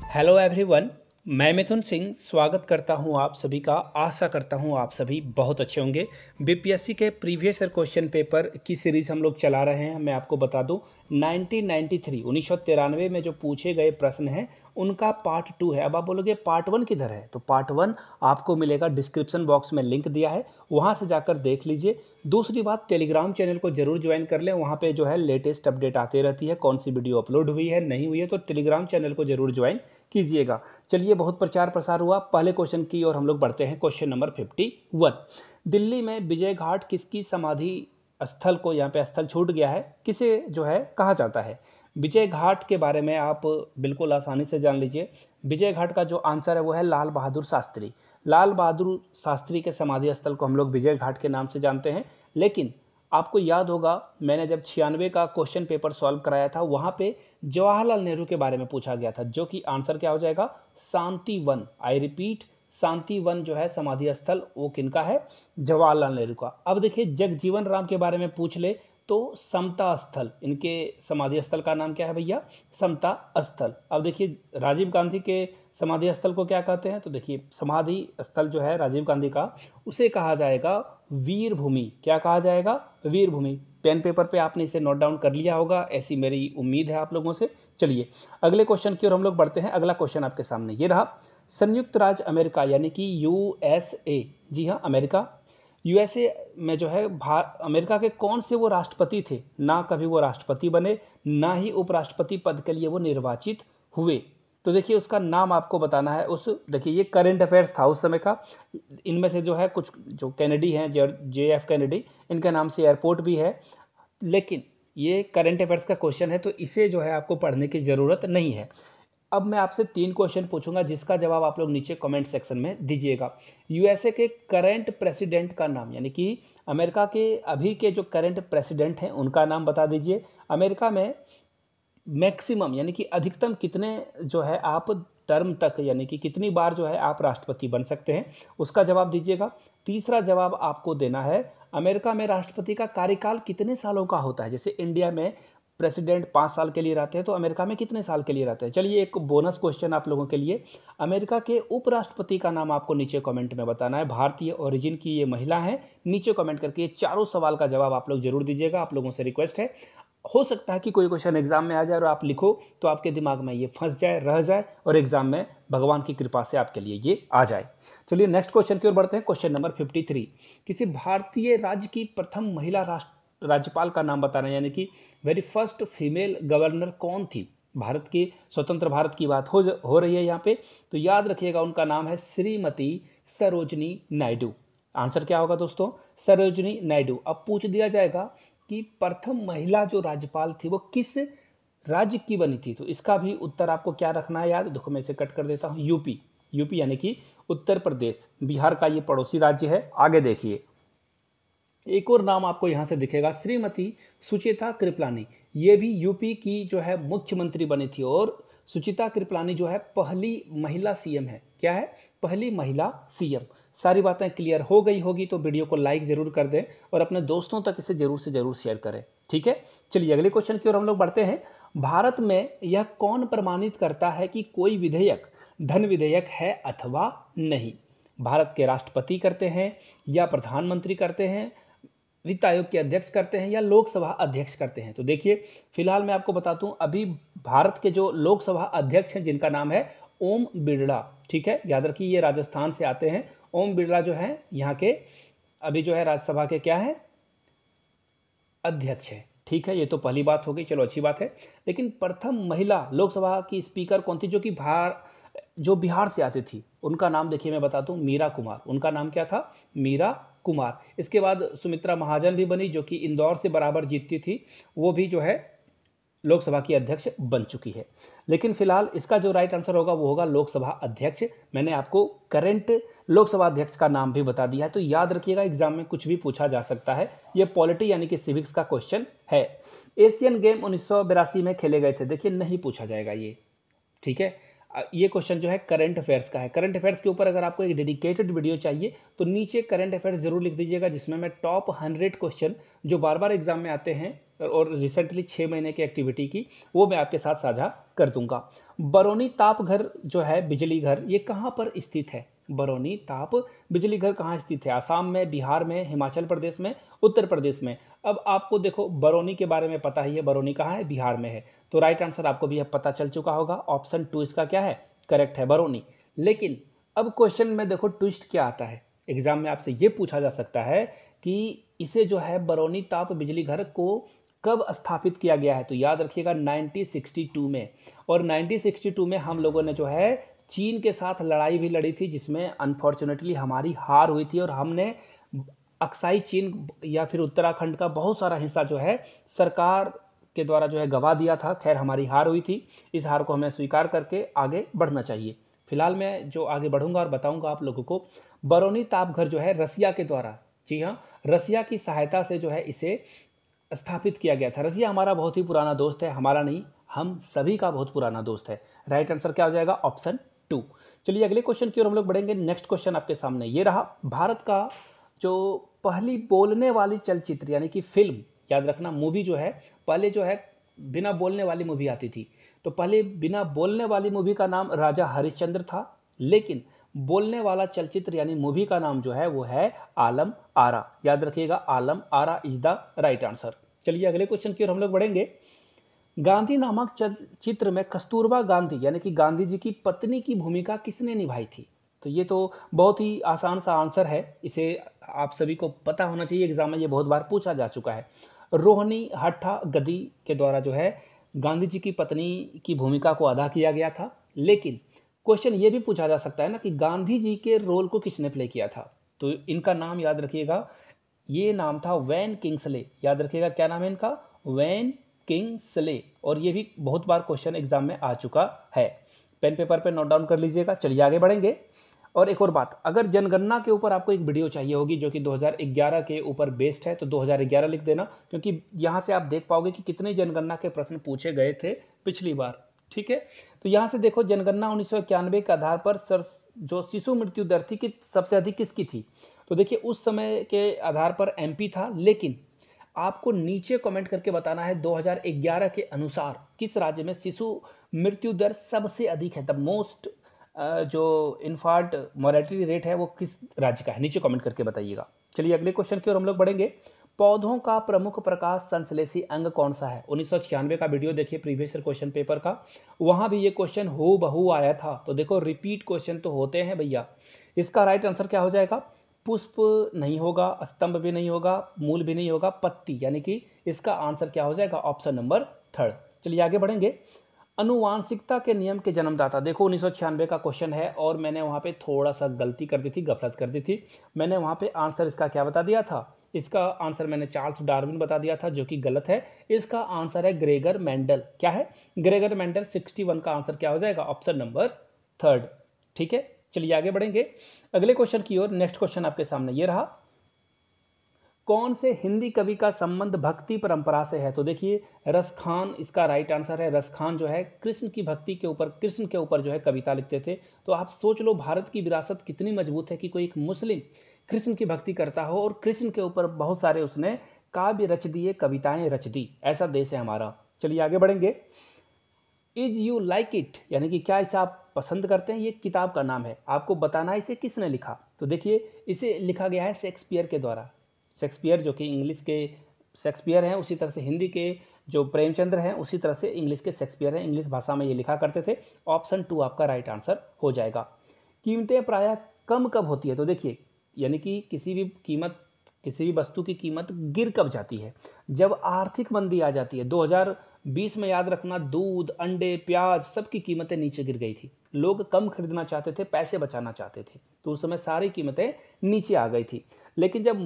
Hello everyone. मैं मिथुन सिंह स्वागत करता हूं आप सभी का। आशा करता हूं आप सभी बहुत अच्छे होंगे। बीपीएससी के प्रीवियस ईयर क्वेश्चन पेपर की सीरीज़ हम लोग चला रहे हैं। मैं आपको बता दूं 1993 में जो पूछे गए प्रश्न हैं उनका पार्ट 2 है। अब आप बोलोगे पार्ट 1 किधर है, तो पार्ट 1 आपको मिलेगा, डिस्क्रिप्शन बॉक्स में लिंक दिया है, वहाँ से जाकर देख लीजिए। दूसरी बात, टेलीग्राम चैनल को जरूर ज्वाइन कर लें, वहाँ पे जो है लेटेस्ट अपडेट आती रहती है, कौन सी वीडियो अपलोड हुई है नहीं हुई है, तो टेलीग्राम चैनल को जरूर ज्वाइन कीजिएगा। चलिए, बहुत प्रचार प्रसार हुआ, पहले क्वेश्चन की ओर हम लोग बढ़ते हैं। क्वेश्चन नंबर 51, दिल्ली में विजय घाट किसकी समाधि स्थल को, यहाँ पे स्थल छूट गया है, किसे जो है कहा जाता है। विजय घाट के बारे में आप बिल्कुल आसानी से जान लीजिए। विजय घाट का जो आंसर है वो है लाल बहादुर शास्त्री। लाल बहादुर शास्त्री के समाधि स्थल को हम लोग विजय घाट के नाम से जानते हैं। लेकिन आपको याद होगा, मैंने जब 96 का क्वेश्चन पेपर सॉल्व कराया था, वहाँ पे जवाहरलाल नेहरू के बारे में पूछा गया था, जो कि आंसर क्या हो जाएगा, शांति वन। आई रिपीट, शांति वन जो है समाधि स्थल वो किनका है, जवाहरलाल नेहरू का। अब देखिए, जगजीवन राम के बारे में पूछ ले तो समता स्थल, इनके समाधि स्थल का नाम क्या है भैया, समता स्थल। अब देखिए, राजीव गांधी के समाधि स्थल को क्या कहते हैं, तो देखिए समाधि स्थल जो है राजीव गांधी का, उसे कहा जाएगा वीर भूमि। क्या कहा जाएगा, वीर भूमि। पेन पेपर पे आपने इसे नोट डाउन कर लिया होगा, ऐसी मेरी उम्मीद है आप लोगों से। चलिए अगले क्वेश्चन की ओर हम लोग बढ़ते हैं। अगला क्वेश्चन आपके सामने ये रहा, संयुक्त राज्य अमेरिका यानी कि यूएसए, जी हाँ अमेरिका, यूएसए में जो है अमेरिका के कौन से वो राष्ट्रपति थे, ना कभी वो राष्ट्रपति बने, ना ही उपराष्ट्रपति पद के लिए वो निर्वाचित हुए। तो देखिए उसका नाम आपको बताना है। उस देखिए ये करंट अफेयर्स था उस समय का। इनमें से जो है कुछ जो कैनेडी हैं, JF कैनेडी, इनके नाम से एयरपोर्ट भी है, लेकिन ये करंट अफेयर्स का क्वेश्चन है तो इसे जो है आपको पढ़ने की ज़रूरत नहीं है। अब मैं आपसे 3 क्वेश्चन पूछूंगा, जिसका जवाब आप लोग नीचे कमेंट सेक्शन में दीजिएगा। यूएसए के करंट प्रेसिडेंट का नाम, यानी कि अमेरिका के अभी के जो करंट प्रेसिडेंट हैं उनका नाम बता दीजिए। अमेरिका में मैक्सिमम यानी कि अधिकतम कितने जो है आप टर्म तक, यानी कि कितनी बार जो है आप राष्ट्रपति बन सकते हैं, उसका जवाब दीजिएगा। तीसरा जवाब आपको देना है, अमेरिका में राष्ट्रपति का कार्यकाल कितने सालों का होता है। जैसे इंडिया में प्रेसिडेंट 5 साल के लिए रहते हैं, तो अमेरिका में कितने साल के लिए रहते हैं। चलिए एक बोनस क्वेश्चन आप लोगों के लिए, अमेरिका के उपराष्ट्रपति का नाम आपको नीचे कमेंट में बताना है। भारतीय ओरिजिन की ये महिला है, नीचे कमेंट करके ये चारों सवाल का जवाब आप लोग जरूर दीजिएगा। आप लोगों से रिक्वेस्ट है, हो सकता है कि कोई क्वेश्चन एग्जाम में आ जाए और आप लिखो तो आपके दिमाग में ये फंस जाए, रह जाए, और एग्जाम में भगवान की कृपा से आपके लिए ये आ जाए। चलिए नेक्स्ट क्वेश्चन की ओर बढ़ते हैं। क्वेश्चन नंबर 53, किसी भारतीय राज्य की प्रथम महिला राज्यपाल का नाम बताना, यानी कि वेरी फर्स्ट फीमेल गवर्नर कौन थी। भारत की स्वतंत्र भारत की बात हो रही है यहाँ पे, तो याद रखिएगा उनका नाम है श्रीमती सरोजनी नायडू। आंसर क्या होगा दोस्तों, सरोजनी नायडू। अब पूछ दिया जाएगा कि प्रथम महिला जो राज्यपाल थी वो किस राज्य की बनी थी, तो इसका भी उत्तर आपको क्या रखना है याद। देखो मैं इसे कट कर देता हूँ, यूपी यानी कि उत्तर प्रदेश, बिहार का ये पड़ोसी राज्य है। आगे देखिए, एक और नाम आपको यहाँ से दिखेगा, श्रीमती सुचिता कृपलानी। ये भी यूपी की जो है मुख्यमंत्री बनी थी, और सुचिता कृपलानी जो है पहली महिला सीएम है। क्या है, पहली महिला सीएम। सारी बातें क्लियर हो गई होगी तो वीडियो को लाइक जरूर कर दें और अपने दोस्तों तक इसे जरूर से जरूर शेयर करें, ठीक है। चलिए अगले क्वेश्चन की ओर हम लोग बढ़ते हैं। भारत में यह कौन प्रमाणित करता है कि कोई विधेयक धन विधेयक है अथवा नहीं। भारत के राष्ट्रपति करते हैं, या प्रधानमंत्री करते हैं, वित्त आयोग के अध्यक्ष करते हैं, या लोकसभा अध्यक्ष करते हैं। तो देखिए फिलहाल मैं आपको बताता हूं, अभी भारत के जो लोकसभा अध्यक्ष हैं जिनका नाम है ओम बिरला, ठीक है, याद रखिए ये राजस्थान से आते हैं। ओम बिरला जो है यहाँ के अभी जो है राज्यसभा के क्या है, अध्यक्ष है, ठीक है। ये तो पहली बात हो गई, चलो अच्छी बात है। लेकिन प्रथम महिला लोकसभा की स्पीकर कौन थी, जो बिहार से आती थी, उनका नाम देखिए मैं बताता हूँ, मीरा कुमार। उनका नाम क्या था, मीरा कुमार। इसके बाद सुमित्रा महाजन भी बनी, जो कि इंदौर से बराबर जीतती थी, वो भी जो है लोकसभा की अध्यक्ष बन चुकी है। लेकिन फिलहाल इसका जो राइट आंसर होगा वो होगा लोकसभा अध्यक्ष। मैंने आपको करंट लोकसभा अध्यक्ष का नाम भी बता दिया है, तो याद रखिएगा एग्जाम में कुछ भी पूछा जा सकता है। ये पॉलिटी यानी कि सिविक्स का क्वेश्चन है। एशियन गेम 1982 में खेले गए थे, देखिए नहीं पूछा जाएगा ये, ठीक है। ये क्वेश्चन जो है करंट अफेयर्स का है। करंट अफेयर्स के ऊपर अगर आपको एक डेडिकेटेड वीडियो चाहिए तो नीचे करंट अफेयर्स जरूर लिख दीजिएगा, जिसमें मैं टॉप 100 क्वेश्चन जो बार बार एग्जाम में आते हैं और रिसेंटली 6 महीने की एक्टिविटी की, वो मैं आपके साथ साझा कर दूंगा। बरौनी ताप घर जो है बिजली घर, ये कहाँ पर स्थित है? बरौनी ताप बिजली घर कहाँ स्थित है? आसाम में, बिहार में, हिमाचल प्रदेश में, उत्तर प्रदेश में। अब आपको देखो बरौनी के बारे में पता ही है, बरौनी कहाँ है? बिहार में है। तो राइट आंसर आपको भी अब पता चल चुका होगा, ऑप्शन 2 इसका क्या है? करेक्ट है, बरौनी। लेकिन अब क्वेश्चन में देखो ट्विस्ट क्या आता है, एग्जाम में आपसे ये पूछा जा सकता है कि इसे जो है बरौनी ताप बिजली घर को कब स्थापित किया गया है? तो याद रखिएगा 1962 में। और 1962 में हम लोगों ने जो है चीन के साथ लड़ाई भी लड़ी थी, जिसमें अनफॉर्चुनेटली हमारी हार हुई थी और हमने अक्साई चीन या फिर उत्तराखंड का बहुत सारा हिस्सा जो है सरकार के द्वारा जो है गवा दिया था। खैर हमारी हार हुई थी, इस हार को हमें स्वीकार करके आगे बढ़ना चाहिए। फिलहाल मैं जो आगे बढ़ूंगा और बताऊंगा आप लोगों को, बरौनी तापघर जो है रसिया के द्वारा, जी हाँ, रसिया की सहायता से जो है इसे स्थापित किया गया था। रसिया हमारा बहुत ही पुराना दोस्त है, हमारा नहीं, हम सभी का बहुत पुराना दोस्त है। राइट आंसर क्या हो जाएगा? ऑप्शन 2। चलिए अगले क्वेश्चन की ओर हम लोग बढ़ेंगे। नेक्स्ट क्वेश्चन आपके सामने ये रहा, भारत का जो पहली बोलने वाली चलचित्र यानी कि फिल्म, याद रखना मूवी जो है, पहले जो है बिना बोलने वाली मूवी आती थी, तो पहले बिना बोलने वाली मूवी का नाम राजा हरिश्चंद्र था, लेकिन बोलने वाला चलचित्र यानी मूवी का नाम जो है वो है आलम आरा। याद रखिएगा, Alam Ara is the right answer. चलिए अगले क्वेश्चन की ओर हम लोग बढ़ेंगे। गांधी नामक चलचित्र में कस्तूरबा गांधी यानी कि गांधी जी की पत्नी की भूमिका किसने निभाई थी? तो ये तो बहुत ही आसान सा आंसर है, इसे आप सभी को पता होना चाहिए, एग्जाम में ये बहुत बार पूछा जा चुका है। रोहिणी हट्टा गद्दी के द्वारा जो है गांधी जी की पत्नी की भूमिका को अदा किया गया था। लेकिन क्वेश्चन ये भी पूछा जा सकता है ना कि गांधी जी के रोल को किसने प्ले किया था? तो इनका नाम याद रखिएगा, ये नाम था वैन किंग्सले। याद रखिएगा क्या नाम है इनका? Van Kingsley. और ये भी बहुत बार क्वेश्चन एग्जाम में आ चुका है, पेन पेपर पे नोट डाउन कर लीजिएगा। चलिए आगे बढ़ेंगे। और एक और बात, अगर जनगणना के ऊपर आपको एक वीडियो चाहिए होगी जो कि 2011 के ऊपर बेस्ड है, तो 2011 लिख देना, क्योंकि यहाँ से आप देख पाओगे कि कितने जनगणना के प्रश्न पूछे गए थे पिछली बार। ठीक है, तो यहाँ से देखो जनगणना 1991 के आधार पर सर जो शिशु मृत्यु दर थी कि सबसे अधिक किसकी थी? तो देखिए उस समय के आधार पर एमपी था, लेकिन आपको नीचे कमेंट करके बताना है 2011 के अनुसार किस राज्य में शिशु मृत्यु दर सबसे अधिक है, द मोस्ट जो इन्फांट मोर्टेलिटी रेट है वो किस राज्य का है, नीचे कमेंट करके बताइएगा। चलिए अगले क्वेश्चन की ओर हम लोग बढ़ेंगे। पौधों का प्रमुख प्रकाश संश्लेषी अंग कौन सा है? 1996 का वीडियो देखिए प्रीवियस क्वेश्चन पेपर का, वहां भी ये क्वेश्चन हो बहू आया था। तो देखो रिपीट क्वेश्चन तो होते हैं भैया। इसका राइट आंसर क्या हो जाएगा? पुष्प नहीं होगा, स्तंभ भी नहीं होगा, मूल भी नहीं होगा, पत्ती, यानी कि इसका आंसर क्या हो जाएगा? Option number 3। चलिए आगे बढ़ेंगे। अनुवांशिकता के नियम के जन्मदाता, देखो 1996 का क्वेश्चन है और मैंने वहाँ पे थोड़ा सा गलती कर दी थी, गफलत कर दी थी। मैंने वहाँ पे आंसर इसका क्या बता दिया था? इसका आंसर मैंने चार्ल्स डार्विन बता दिया था, जो कि गलत है। इसका आंसर है ग्रेगर मेंडल। क्या है? Gregor Mendel. 61 का आंसर क्या हो जाएगा? Option number 3। ठीक है, चलिए आगे बढ़ेंगे अगले क्वेश्चन की ओर। नेक्स्ट क्वेश्चन आपके सामने ये रहा, कौन से हिंदी कवि का संबंध भक्ति परंपरा से है? तो देखिए रसखान इसका राइट आंसर है। रसखान जो है कृष्ण की भक्ति के ऊपर, कृष्ण के ऊपर जो है कविता लिखते थे। तो आप सोच लो भारत की विरासत कितनी मजबूत है कि कोई एक मुस्लिम कृष्ण की भक्ति करता हो और कृष्ण के ऊपर बहुत सारे उसने काव्य रच दिए, कविताएं रच दी। ऐसा देश है हमारा। चलिए आगे बढ़ेंगे। इज यू लाइक इट यानी कि क्या इसे आप पसंद करते हैं, ये किताब का नाम है, आपको बताना है इसे किसने लिखा। तो देखिए इसे लिखा गया है शेक्सपियर के द्वारा। शेक्सपियर जो कि इंग्लिश के शेक्सपियर हैं, उसी तरह से हिंदी के जो प्रेमचंद्र हैं, उसी तरह से इंग्लिश के शेक्सपियर हैं, इंग्लिश भाषा में ये लिखा करते थे। ऑप्शन 2 आपका राइट आंसर हो जाएगा। कीमतें प्रायः कम कब होती है? तो देखिए यानी कि किसी भी वस्तु की कीमत गिर कब जाती है? जब आर्थिक मंदी आ जाती है। 2020 में याद रखना दूध, अंडे, प्याज सबकी कीमतें नीचे गिर गई थी। लोग कम खरीदना चाहते थे, पैसे बचाना चाहते थे, तो उस समय सारी कीमतें नीचे आ गई थी। लेकिन जब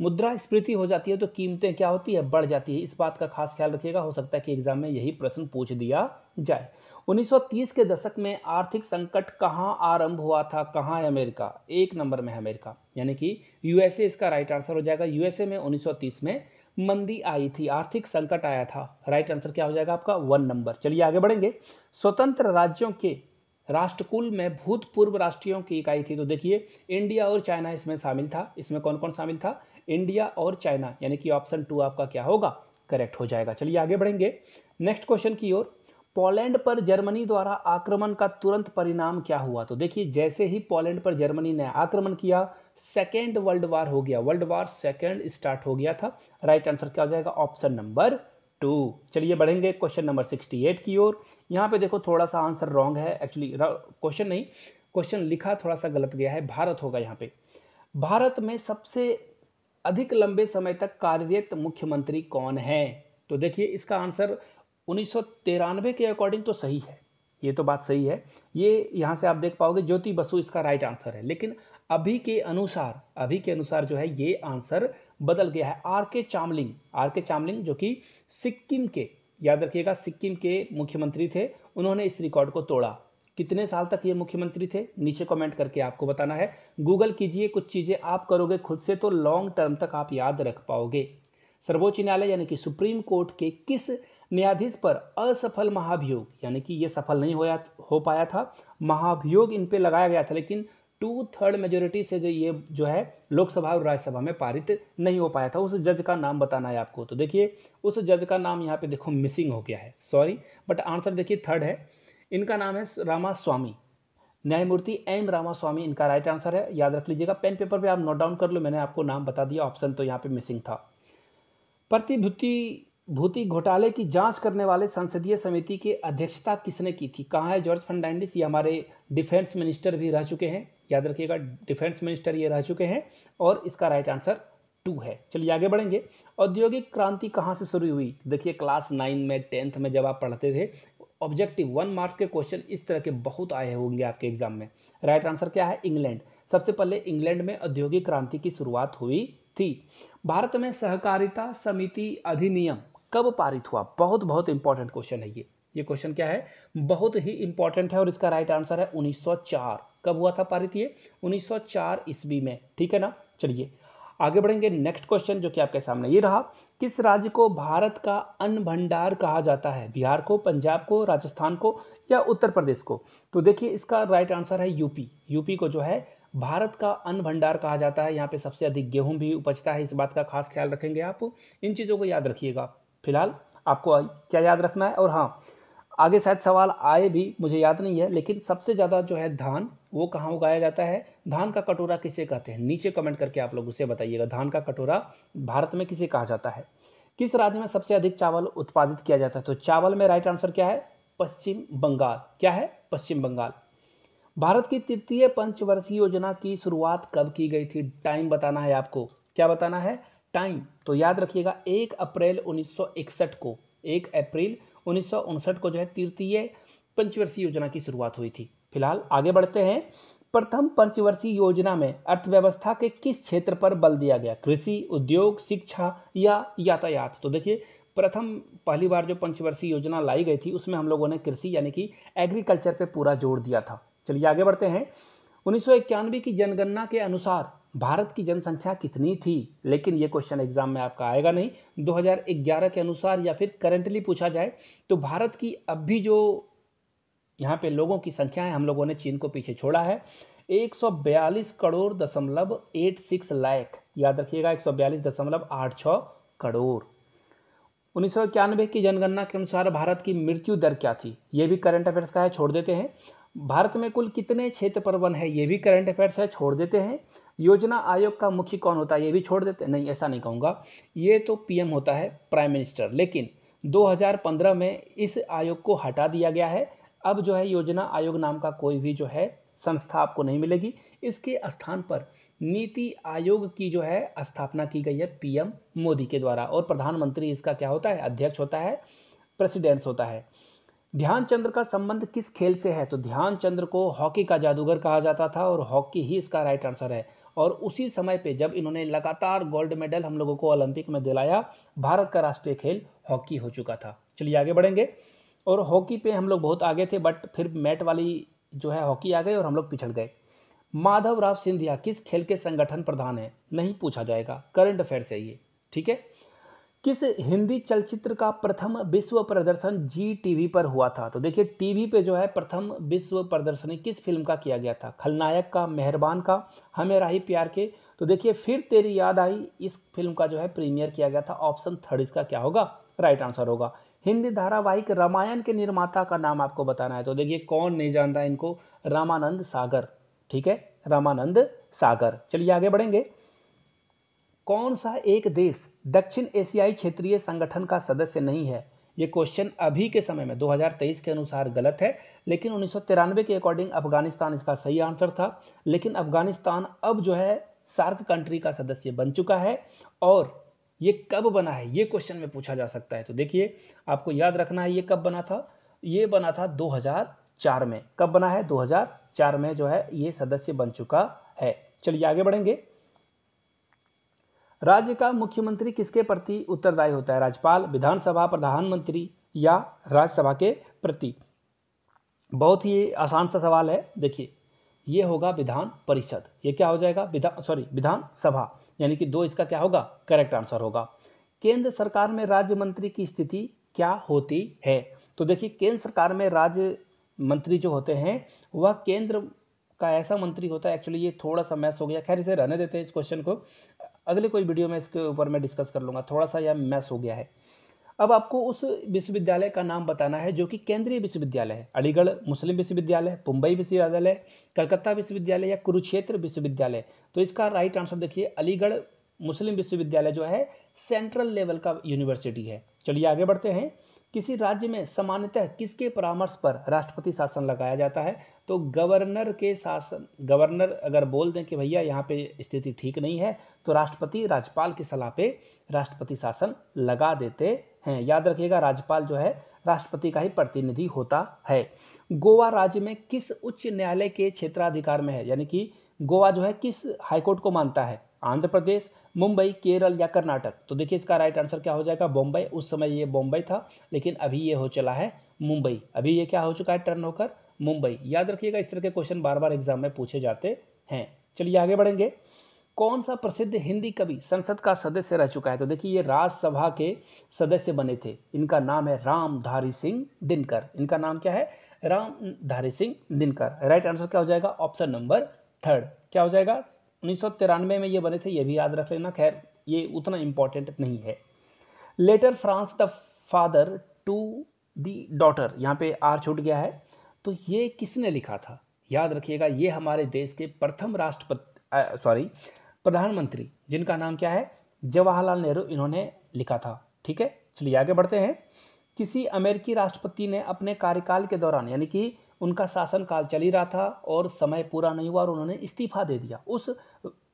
मुद्रास्फीति हो जाती है तो कीमतें क्या होती है? बढ़ जाती है। इस बात का खास ख्याल रखिएगा, हो सकता है कि एग्जाम में यही प्रश्न पूछ दिया जाए। 1930 के दशक में आर्थिक संकट कहाँ आरंभ हुआ था? कहाँ है? अमेरिका। 1 नंबर में है अमेरिका, यानी कि यूएसए इसका राइट आंसर हो जाएगा। यूएसए में 1930 में मंदी आई थी, आर्थिक संकट आया था। राइट आंसर क्या हो जाएगा आपका 1 नंबर। चलिए आगे बढ़ेंगे। स्वतंत्र राज्यों के राष्ट्रकुल में भूतपूर्व राष्ट्रीयों की इकाई थी। तो देखिए इंडिया और चाइना इसमें शामिल था। इसमें कौन कौन शामिल था? इंडिया और चाइना, यानी कि ऑप्शन 2 आपका क्या होगा? करेक्ट हो जाएगा। चलिए आगे बढ़ेंगे नेक्स्ट क्वेश्चन की ओर। पोलैंड पर जर्मनी द्वारा आक्रमण का तुरंत परिणाम क्या हुआ? तो देखिए जैसे ही पोलैंड पर जर्मनी ने आक्रमण किया, सेकेंड वर्ल्ड वार हो गया, वर्ल्ड वार सेकेंड स्टार्ट हो गया था। राइट आंसर क्या हो जाएगा? Option number 2। चलिए बढ़ेंगे क्वेश्चन नंबर 68 की ओर। यहाँ पे देखो थोड़ा सा आंसर रॉन्ग है, एक्चुअली क्वेश्चन नहीं, क्वेश्चन लिखा थोड़ा सा गलत गया है, भारत होगा यहाँ पे। भारत में सबसे अधिक लंबे समय तक कार्यरत मुख्यमंत्री कौन है? तो देखिए इसका आंसर 1993 के अकॉर्डिंग तो सही है, ये तो बात सही है। ये यहाँ से आप देख पाओगे ज्योति बसु इसका राइट आंसर है, लेकिन अभी के अनुसार जो है ये आंसर बदल गया है। आर के चामलिंग जो कि सिक्किम के, याद रखिएगा सिक्किम के मुख्यमंत्री थे, उन्होंने इस रिकॉर्ड को तोड़ा। कितने साल तक ये मुख्यमंत्री थे? नीचे कमेंट करके आपको बताना है। गूगल कीजिए, कुछ चीज़ें आप करोगे खुद से तो लॉन्ग टर्म तक आप याद रख पाओगे। सर्वोच्च न्यायालय यानी कि सुप्रीम कोर्ट के किस न्यायाधीश पर असफल महाभियोग, यानी कि ये सफल नहीं हो पाया था, महाभियोग इन पे लगाया गया था, लेकिन 2/3 मेजोरिटी से जो है लोकसभा और राज्यसभा में पारित नहीं हो पाया था। उस जज का नाम बताना है आपको। तो देखिए उस जज का नाम यहाँ पे देखो मिसिंग हो गया है, सॉरी, बट आंसर देखिए थर्ड है। इनका नाम है रामास्वामी, न्यायमूर्ति एम रामास्वामी इनका राइट आंसर है। याद रख लीजिएगा, पेन पेपर पे आप नोट डाउन कर लो, मैंने आपको नाम बता दिया, ऑप्शन तो यहाँ पे मिसिंग था। प्रतिभूति घोटाले की जांच करने वाले संसदीय समिति की अध्यक्षता किसने की थी? कहाँ है जॉर्ज फर्नांडिस? ये हमारे डिफेंस मिनिस्टर भी रह चुके हैं, याद रखिएगा डिफेंस मिनिस्टर ये रह चुके हैं, और इसका राइट आंसर 2 है। चलिए आगे बढ़ेंगे। औद्योगिक क्रांति कहाँ से शुरू हुई? देखिए क्लास 9 में 10th में जब आप पढ़ते थे, ऑब्जेक्टिव 1 मार्क के क्वेश्चन इस तरह के बहुत आए होंगे आपके एग्जाम में। राइट आंसर क्या है? इंग्लैंड। सबसे पहले इंग्लैंड में औद्योगिक क्रांति की शुरुआत हुई थी। भारत में सहकारिता समिति अधिनियम कब पारित हुआ? बहुत बहुत इंपॉर्टेंट क्वेश्चन है ये क्वेश्चन क्या है? बहुत ही इंपॉर्टेंट है, और इसका राइट आंसर है 1904। कब हुआ था पारित ये? 1904 ईस्वी में, ठीक है ना। चलिए आगे बढ़ेंगे नेक्स्ट क्वेश्चन जो कि आपके सामने ये रहा। किस राज्य को भारत का अन्न भंडार कहा जाता है? बिहार को, पंजाब को, राजस्थान को, या उत्तर प्रदेश को? तो देखिए इसका राइट आंसर है यूपी को जो है भारत का अन्न भंडार कहा जाता है। यहाँ पे सबसे अधिक गेहूं भी उपजता है, इस बात का खास ख्याल रखेंगे आप, इन चीज़ों को याद रखिएगा। फिलहाल आपको क्या याद रखना है, और हाँ आगे शायद सवाल आए भी, मुझे याद नहीं है, लेकिन सबसे ज़्यादा जो है धान वो कहाँ उगाया जाता है? धान का कटोरा किसे कहते हैं? नीचे कमेंट करके आप लोग उसे बताइएगा, धान का कटोरा भारत में किसे कहा जाता है? किस राज्य में सबसे अधिक चावल उत्पादित किया जाता है? तो चावल में राइट आंसर क्या है? पश्चिम बंगाल। क्या है? पश्चिम बंगाल। भारत की तृतीय पंचवर्षीय योजना की शुरुआत कब की गई थी? टाइम बताना है आपको। क्या बताना है? टाइम। तो याद रखिएगा 1 अप्रैल 1961 को, 1 अप्रैल 1959 को जो है तृतीय पंचवर्षीय योजना की शुरुआत हुई थी। फिलहाल आगे बढ़ते हैं। प्रथम पंचवर्षीय योजना में अर्थव्यवस्था के किस क्षेत्र पर बल दिया गया? कृषि, उद्योग, शिक्षा या यातायात? तो देखिए पहली बार जो पंचवर्षीय योजना लाई गई थी उसमें हम लोगों ने कृषि यानी कि एग्रीकल्चर पे पूरा जोर दिया था। चलिए आगे बढ़ते हैं। 1991 की जनगणना के अनुसार भारत की जनसंख्या कितनी थी? लेकिन ये क्वेश्चन एग्जाम में आपका आएगा नहीं। 2011 के अनुसार या फिर करंटली पूछा जाए तो भारत की अब भी जो यहाँ पे लोगों की संख्या है, हम लोगों ने चीन को पीछे छोड़ा है, 142 करोड़ दशमलव 86 लाख, याद रखिएगा 142.86 करोड़। 1991 की जनगणना के अनुसार भारत की मृत्यु दर क्या थी? ये भी करंट अफेयर्स का है, छोड़ देते हैं। भारत में कुल कितने क्षेत्र पर वन है? ये भी करंट अफेयर्स है, छोड़ देते हैं। योजना आयोग का मुख्य कौन होता है? ये भी छोड़ देते हैं। नहीं, ऐसा नहीं कहूँगा, ये तो पीएम होता है, प्राइम मिनिस्टर, लेकिन 2015 में इस आयोग को हटा दिया गया है। अब जो है योजना आयोग नाम का कोई भी जो है संस्था आपको नहीं मिलेगी। इसके स्थान पर नीति आयोग की जो है स्थापना की गई है पीएम मोदी के द्वारा, और प्रधानमंत्री इसका क्या होता है? अध्यक्ष होता है, प्रेसिडेंट होता है। ध्यानचंद्र का संबंध किस खेल से है? तो ध्यानचंद्र को हॉकी का जादूगर कहा जाता था, और हॉकी ही इसका राइट आंसर है। और उसी समय पे जब इन्होंने लगातार गोल्ड मेडल हम लोगों को ओलंपिक में दिलाया, भारत का राष्ट्रीय खेल हॉकी हो चुका था। चलिए आगे बढ़ेंगे। और हॉकी पे हम लोग बहुत आगे थे, बट फिर मैट वाली जो है हॉकी आ गई और हम लोग पिछड़ गए। माधवराव सिंधिया किस खेल के संगठन प्रधान है? नहीं पूछा जाएगा, करंट अफेयर से ये, ठीक है। किस हिंदी चलचित्र का प्रथम विश्व प्रदर्शन जी टीवी पर हुआ था? तो देखिए टीवी पे जो है प्रथम विश्व प्रदर्शनी किस फिल्म का किया गया था? खलनायक का, मेहरबान का, हमें राही प्यार के? तो देखिए फिर तेरी याद आई, इस फिल्म का जो है प्रीमियर किया गया था। ऑप्शन थर्ड इसका क्या होगा? राइट आंसर होगा। हिंदी धारावाहिक रामायण के निर्माता का नाम आपको बताना है। तो देखिए कौन नहीं जानता इनको, रामानंद सागर। ठीक है, रामानंद सागर। चलिए आगे बढ़ेंगे। कौन सा एक देश दक्षिण एशियाई क्षेत्रीय संगठन का सदस्य नहीं है? ये क्वेश्चन अभी के समय में 2023 के अनुसार गलत है, लेकिन 1993 के अकॉर्डिंग अफगानिस्तान इसका सही आंसर था। लेकिन अफगानिस्तान अब जो है सार्क कंट्री का सदस्य बन चुका है। और ये कब बना है, ये क्वेश्चन में पूछा जा सकता है। तो देखिए आपको याद रखना है ये कब बना था। ये बना था 2004 में। कब बना है? 2004 में जो है ये सदस्य बन चुका है। चलिए आगे बढ़ेंगे। राज्य का मुख्यमंत्री किसके प्रति उत्तरदायी होता है? राज्यपाल, विधानसभा, प्रधानमंत्री या राज्यसभा के प्रति? बहुत ही आसान सा सवाल है। देखिए ये होगा विधान परिषद। ये क्या हो जाएगा? विधानसभा, यानी कि दो इसका क्या होगा? करेक्ट आंसर होगा। केंद्र सरकार में राज्य मंत्री की स्थिति क्या होती है? तो देखिए केंद्र सरकार में राज्य मंत्री जो होते हैं वह केंद्र का ऐसा मंत्री होता है। एक्चुअली ये थोड़ा सा मैस हो गया, खैर इसे रहने देते हैं इस क्वेश्चन को, अगले कोई वीडियो में इसके ऊपर मैं डिस्कस कर लूँगा। थोड़ा सा यह मैस हो गया है। अब आपको उस विश्वविद्यालय का नाम बताना है जो कि केंद्रीय विश्वविद्यालय है। अलीगढ़ मुस्लिम विश्वविद्यालय, मुंबई विश्वविद्यालय, कलकत्ता विश्वविद्यालय या कुरुक्षेत्र विश्वविद्यालय? तो इसका राइट आंसर देखिए अलीगढ़ मुस्लिम विश्वविद्यालय जो है सेंट्रल लेवल का यूनिवर्सिटी है। चलिए आगे बढ़ते हैं। किसी राज्य में सामान्यतः किसके परामर्श पर राष्ट्रपति शासन लगाया जाता है? तो गवर्नर के शासन, गवर्नर अगर बोल दें कि भैया यहाँ पे स्थिति ठीक नहीं है तो राष्ट्रपति राज्यपाल की सलाह पे राष्ट्रपति शासन लगा देते हैं। याद रखिएगा राज्यपाल जो है राष्ट्रपति का ही प्रतिनिधि होता है। गोवा राज्य में किस उच्च न्यायालय के क्षेत्राधिकार में है? यानी कि गोवा जो है किस हाईकोर्ट को मानता है? आंध्र प्रदेश, मुंबई, केरल या कर्नाटक? तो देखिए इसका राइट आंसर क्या हो जाएगा? बॉम्बे। उस समय ये बॉम्बे था, लेकिन अभी ये हो चला है मुंबई। अभी ये क्या हो चुका है? टर्न होकर मुंबई। याद रखिएगा इस तरह के क्वेश्चन बार बार एग्जाम में पूछे जाते हैं। चलिए आगे बढ़ेंगे। कौन सा प्रसिद्ध हिंदी कवि संसद का सदस्य रह चुका है? तो देखिए ये राज्यसभा के सदस्य बने थे। इनका नाम है रामधारी सिंह दिनकर। इनका नाम क्या है? रामधारी सिंह दिनकर। राइट आंसर क्या हो जाएगा? Option number third. क्या हो जाएगा? 1993 में ये बने थे, ये भी याद रख लेना। खैर ये उतना इंपॉर्टेंट नहीं है। Letter from the father to the daughter, यहाँ पे आर छूट गया है, तो ये किसने लिखा था? याद रखिएगा ये हमारे देश के प्रथम प्रधानमंत्री, जिनका नाम क्या है? जवाहरलाल नेहरू, इन्होंने लिखा था। ठीक है, चलिए आगे बढ़ते हैं। किसी अमेरिकी राष्ट्रपति ने अपने कार्यकाल के दौरान, यानी कि उनका शासनकाल चल ही रहा था और समय पूरा नहीं हुआ और उन्होंने इस्तीफा दे दिया, उस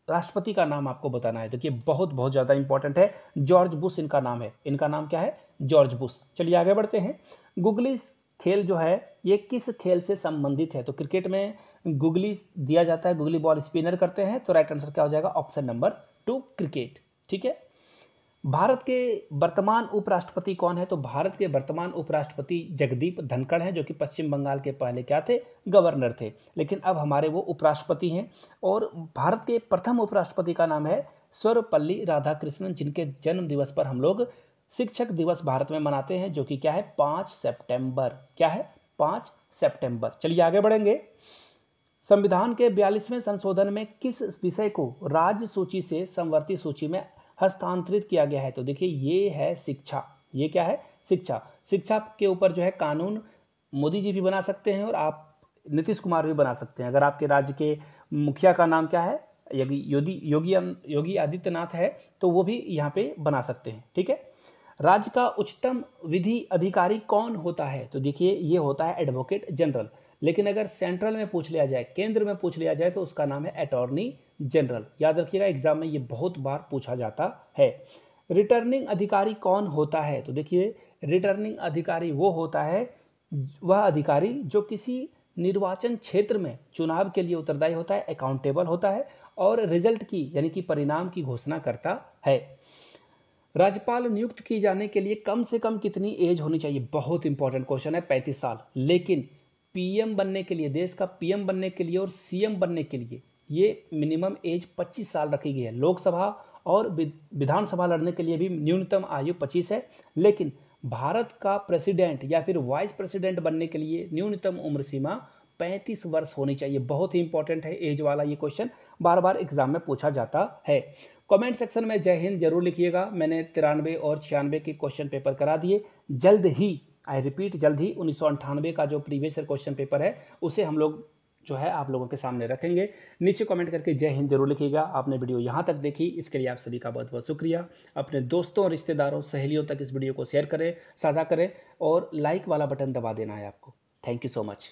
राष्ट्रपति का नाम आपको बताना है। देखिए बहुत ज़्यादा इंपॉर्टेंट है। जॉर्ज बुश इनका नाम है। इनका नाम क्या है? George Bush. चलिए आगे बढ़ते हैं। गुगली खेल जो है ये किस खेल से संबंधित है? तो क्रिकेट में गुगली दिया जाता है, गुगली बॉल स्पिनर करते हैं। तो राइट आंसर क्या हो जाएगा? Option number 2 cricket. ठीक है। भारत के वर्तमान उपराष्ट्रपति कौन है? तो भारत के वर्तमान उपराष्ट्रपति जगदीप धनखड़ हैं, जो कि पश्चिम बंगाल के पहले क्या थे? गवर्नर थे, लेकिन अब हमारे वो उपराष्ट्रपति हैं। और भारत के प्रथम उपराष्ट्रपति का नाम है सर्वपल्ली राधाकृष्णन, जिनके जन्म दिवस पर हम लोग शिक्षक दिवस भारत में मनाते हैं, जो कि क्या है? 5 सितंबर। क्या है? 5 सितंबर। चलिए आगे बढ़ेंगे। संविधान के 42वें संशोधन में किस विषय को राज्य सूची से समवर्ती सूची में हस्तांतरित किया गया है? तो देखिए ये है शिक्षा। ये क्या है? शिक्षा। शिक्षा के ऊपर जो है कानून मोदी जी भी बना सकते हैं और आप नीतीश कुमार भी बना सकते हैं। अगर आपके राज्य के मुखिया का नाम क्या है? योगी आदित्यनाथ है, तो वो भी यहाँ पे बना सकते हैं। ठीक है। राज्य का उच्चतम विधि अधिकारी कौन होता है? तो देखिए ये होता है एडवोकेट जनरल। लेकिन अगर सेंट्रल में पूछ लिया जाए, केंद्र में पूछ लिया जाए, तो उसका नाम है अटॉर्नी जनरल। याद रखिएगा एग्जाम में ये बहुत बार पूछा जाता है। रिटर्निंग अधिकारी कौन होता है? तो देखिए रिटर्निंग अधिकारी वो होता है, वह अधिकारी जो किसी निर्वाचन क्षेत्र में चुनाव के लिए उत्तरदायी होता है, अकाउंटेबल होता है और रिजल्ट की यानी कि परिणाम की घोषणा करता है। राज्यपाल नियुक्त की जाने के लिए कम से कम कितनी एज होनी चाहिए? बहुत इंपॉर्टेंट क्वेश्चन है। 35 साल। लेकिन पीएम बनने के लिए, देश का पीएम बनने के लिए और सीएम बनने के लिए ये मिनिमम एज 25 साल रखी गई है। लोकसभा और विधानसभा लड़ने के लिए भी न्यूनतम आयु 25 है। लेकिन भारत का प्रेसिडेंट या फिर वाइस प्रेसिडेंट बनने के लिए न्यूनतम उम्र सीमा 35 वर्ष होनी चाहिए। बहुत ही इंपॉर्टेंट है एज वाला ये क्वेश्चन, बार बार एग्जाम में पूछा जाता है। कमेंट सेक्शन में जय हिंद जरूर लिखिएगा। मैंने 93 और 96 के क्वेश्चन पेपर करा दिए। जल्द ही, आई रिपीट, जल्द ही 1998 का जो प्रीवियस क्वेश्चन पेपर है उसे हम लोग जो है आप लोगों के सामने रखेंगे। नीचे कमेंट करके जय हिंद जरूर लिखिएगा। आपने वीडियो यहाँ तक देखी, इसके लिए आप सभी का बहुत बहुत शुक्रिया। अपने दोस्तों, रिश्तेदारों, सहेलियों तक इस वीडियो को शेयर करें, साझा करें और लाइक वाला बटन दबा देना है आपको। Thank you so much.